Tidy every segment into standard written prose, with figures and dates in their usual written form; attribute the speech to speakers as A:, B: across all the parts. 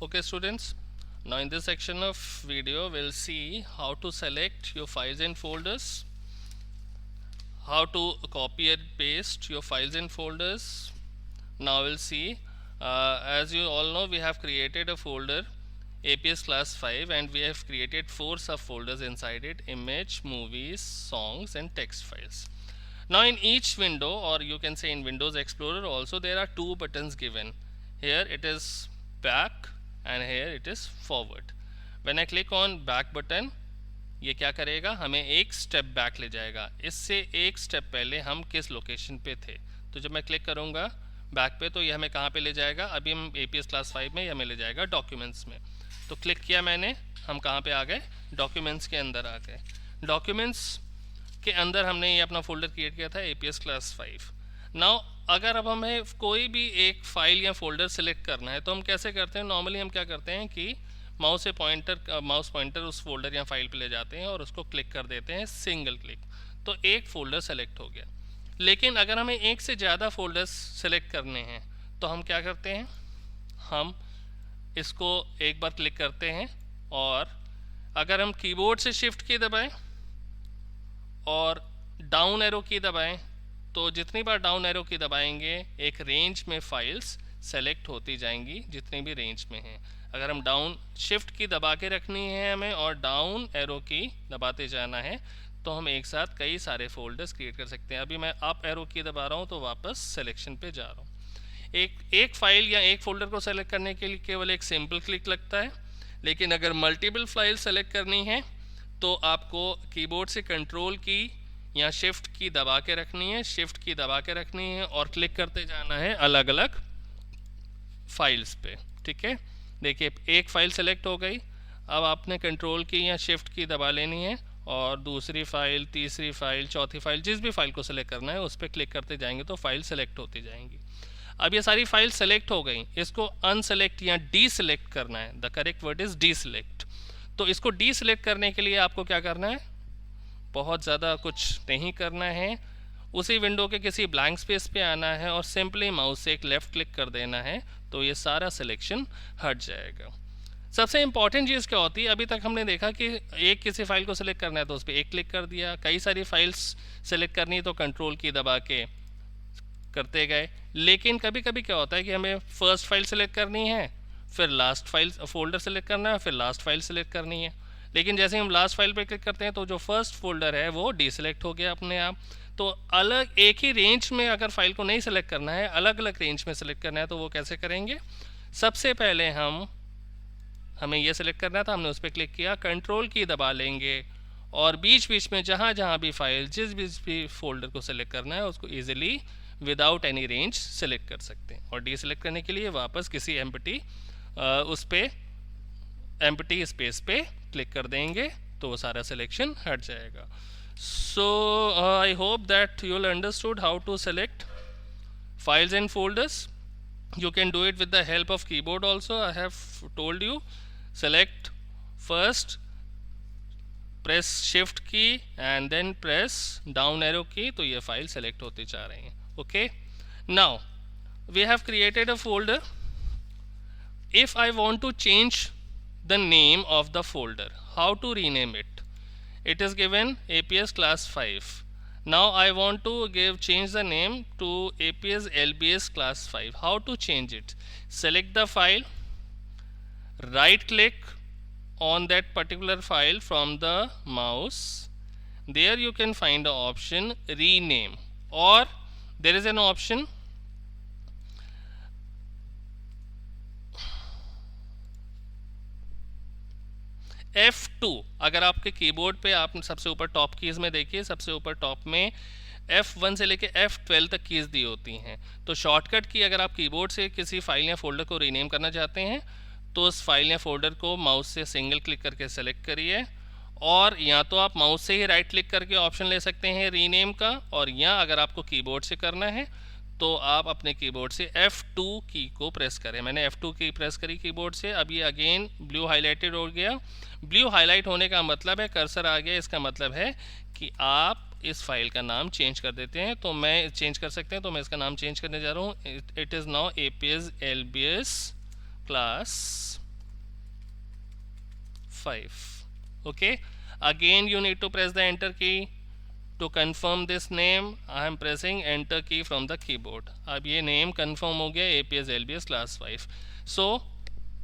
A: Okay students, now in this section of video we'll see how to select your files and folders, how to copy and paste your files and folders. Now we'll see, as you all know, we have created a folder APS class 5 and we have created 4 subfolders inside it: image, movies, songs and text files. Now in each window, or you can say in Windows Explorer also, there are 2 buttons given. Here it is back and here it is forward. When I click on back button, ये क्या करेगा, हमें एक step back ले जाएगा. इससे एक step पहले हम किस लोकेशन पे थे. तो जब मैं क्लिक करूँगा बैक पे तो ये हमें कहाँ पे ले जाएगा, अभी हम APS क्लास 5 में, ये हमें ले जाएगा डॉक्यूमेंट्स में. तो क्लिक किया मैंने, हम कहाँ पे आ गए, डॉक्यूमेंट्स के अंदर आ गए. डॉक्यूमेंट्स के अंदर हमने ये अपना फोल्डर क्रिएट किया था APS क्लास 5. नाउ अगर अब हमें कोई भी एक फाइल या फोल्डर सेलेक्ट करना है तो हम कैसे करते हैं. नॉर्मली हम क्या करते हैं कि माउस पॉइंटर उस फोल्डर या फाइल पे ले जाते हैं और उसको क्लिक कर देते हैं, सिंगल क्लिक, तो एक फोल्डर सेलेक्ट हो गया. लेकिन अगर हमें एक से ज़्यादा फोल्डर्स सेलेक्ट करने हैं तो हम क्या करते हैं, हम इसको एक बार क्लिक करते हैं और अगर हम कीबोर्ड से शिफ्ट की दबाएं और डाउन एरो की दबाएं तो जितनी बार डाउन एरो की दबाएंगे एक रेंज में फाइल्स सेलेक्ट होती जाएंगी, जितनी भी रेंज में हैं. अगर हम डाउन शिफ्ट की दबा के रखनी है हमें और डाउन एरो की दबाते जाना है तो हम एक साथ कई सारे फोल्डर्स क्रिएट कर सकते हैं. अभी मैं अप एरो की दबा रहा हूँ तो वापस सिलेक्शन पे जा रहा हूँ. एक फाइल या एक फोल्डर को सेलेक्ट करने के लिए केवल एक सिंपल क्लिक लगता है. लेकिन अगर मल्टीपल फाइल सेलेक्ट करनी है तो आपको कीबोर्ड से कंट्रोल की या शिफ्ट की दबा के रखनी है, शिफ्ट की दबा के रखनी है और क्लिक करते जाना है अलग अलग फाइल्स पे. ठीक है, देखिए एक फाइल सेलेक्ट हो गई. अब आपने कंट्रोल की या शिफ्ट की दबा लेनी है और दूसरी फाइल, तीसरी फाइल, चौथी फाइल, जिस भी फाइल को सेलेक्ट करना है उस पर क्लिक करते जाएंगे तो फाइल सेलेक्ट होती जाएंगी. अब ये सारी फाइल सेलेक्ट हो गई, इसको अनसेलेक्ट या डी सेलेक्ट करना है. The correct word is D select. तो इसको डी सेलेक्ट करने के लिए आपको क्या करना है, बहुत ज़्यादा कुछ नहीं करना है. उसी विंडो के किसी ब्लैंक स्पेस पे आना है और सिंपली माउस से एक लेफ़्ट क्लिक कर देना है तो ये सारा सिलेक्शन हट जाएगा. सबसे इम्पॉर्टेंट चीज़ क्या होती है, अभी तक हमने देखा कि एक किसी फाइल को सिलेक्ट करना है तो उस पर एक क्लिक कर दिया, कई सारी फाइल्स सेलेक्ट करनी है तो कंट्रोल की दबा के करते गए. लेकिन कभी कभी क्या होता है कि हमें फर्स्ट फाइल सेलेक्ट करनी है, फिर लास्ट फाइल फोल्डर सेलेक्ट करना है, फिर लास्ट फाइल सेलेक्ट करनी है. लेकिन जैसे हम लास्ट फाइल पे क्लिक करते हैं तो जो फर्स्ट फोल्डर है वो डीसेलेक्ट हो गया अपने आप. तो अलग एक ही रेंज में अगर फाइल को नहीं सेलेक्ट करना है, अलग अलग रेंज में सेलेक्ट करना है तो वो कैसे करेंगे. सबसे पहले हमें ये सेलेक्ट करना था, हमने उस पर क्लिक किया, कंट्रोल की दबा लेंगे और बीच बीच में जहाँ जहाँ भी फाइल, जिस भी फोल्डर को सेलेक्ट करना है उसको easily without any range select कर सकते हैं. और डीसेलेक्ट करने के लिए वापस किसी एम्प्टी उस पर एम्प्टी स्पेस पे क्लिक कर देंगे तो वो सारा सिलेक्शन हट जाएगा. So I hope that you all understood how to select files and folders. You can do it with the help of keyboard also. I have told you, select first, press shift key and then press down arrow key तो ये file select होती जा रही हैं. Okay, now we have created a folder. If I want to change the name of the folder, how to rename it? It is given APS class 5. Now I want to change the name to APS LBS class 5. How to change it? Select the file, right click on that particular file from the mouse. There you can find the option rename, or there is an option F2. अगर आपके keyboard पे आप सबसे ऊपर top keys में देखिए, सबसे ऊपर टॉप में F1 से लेके F12 तक कीज़ दी होती हैं. तो शॉर्टकट की अगर आप कीबोर्ड से किसी फाइल या फोल्डर को रीनेम करना चाहते हैं तो उस फाइल या फोल्डर को माउस से सिंगल क्लिक करके सेलेक्ट करिए, और या तो आप माउस से ही राइट क्लिक करके ऑप्शन ले सकते हैं रीनेम का, और या अगर आपको कीबोर्ड से करना है तो आप अपने कीबोर्ड से F2 की को प्रेस करें. मैंने F2 की प्रेस करी कीबोर्ड से. अब ये अगेन ब्लू हाईलाइटेड हो गया. ब्लू हाईलाइट होने का मतलब है कर्सर आ गया, इसका मतलब है कि आप इस फाइल का नाम चेंज कर देते हैं. तो मैं चेंज कर सकते हैं, तो मैं इसका नाम चेंज करने जा रहा हूँ. It is now APS LBS class 5. Okay, again you need to press the enter key. To confirm this name, I am pressing enter key from the keyboard. अब ये name confirm हो गया APS LBS class 5. So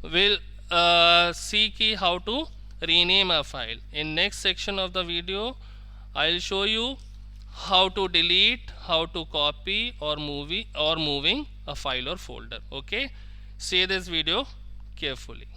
A: we'll see ki how to rename a file. In next section of the video, I'll show you how to delete, how to copy or moving a file or folder. Okay, see this video carefully.